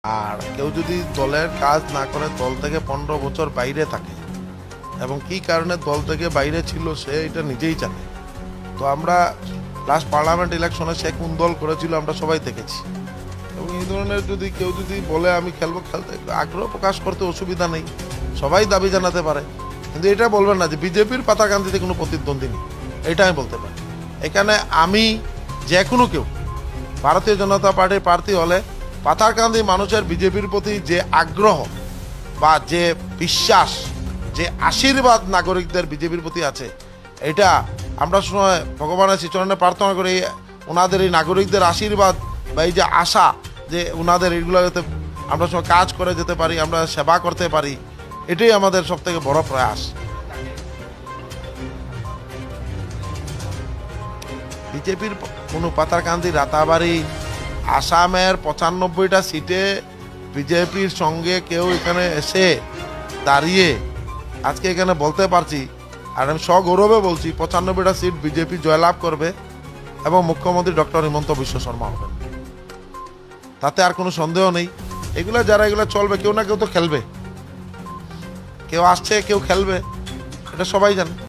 আর কেউ যদি দলের কাজ না করে দল থেকে 15 বছর বাইরে থাকে এবং কি কারণে দল থেকে বাইরে ছিল সে এটা নিজেই জানে। তো আমরা লাস্ট পার্লামেন্ট ইলেকশনে সে কোন দল করেছিল আমরা সবাই দেখেছি। এবং এই ধরনের যদি কেউ যদি বলে আমি খেলবো, খেলতে আগ্রহ প্রকাশ করতে অসুবিধা নেই, সবাই দাবি জানাতে পারে, কিন্তু এটা বলবেন না যে বিজেপির পাতাকান্দিতে কোনো প্রতিদ্বন্দ্বী নেই, এটা আমি বলতে পারি। এখানে আমি যে কোনো কেউ ভারতীয় জনতা পার্টির প্রার্থী হলে পাতাকান্দি মানুষের বিজেপির প্রতি যে আগ্রহ বা যে বিশ্বাস, যে আশীর্বাদ নাগরিকদের বিজেপির প্রতি আছে, এটা আমরা সময় ভগবানের শ্রীচরণে প্রার্থনা করি ওনাদের এই নাগরিকদের আশীর্বাদ বা এই যে আশা যে ওনাদের এইগুলো যাতে আমরা সময় কাজ করে যেতে পারি, আমরা সেবা করতে পারি, এটাই আমাদের সব থেকে বড় প্রয়াস। বিজেপির কোনো পাতাকান্দি রাতাবাড়ি আসামের 95টা সিটে বিজেপির সঙ্গে কেউ এখানে এসে দাঁড়িয়ে আজকে এখানে বলতে পারছি, আর আমি সগৌরবে বলছি 95টা সিট বিজেপি জয়লাভ করবে এবং মুখ্যমন্ত্রী ডক্টর হিমন্ত বিশ্ব শর্মা হবেন, তাতে আর কোনো সন্দেহ নেই। এগুলা যারা এগুলো চলবে, কেউ না কেউ তো খেলবে, কেউ আসছে কেউ খেলবে, এটা সবাই জানে।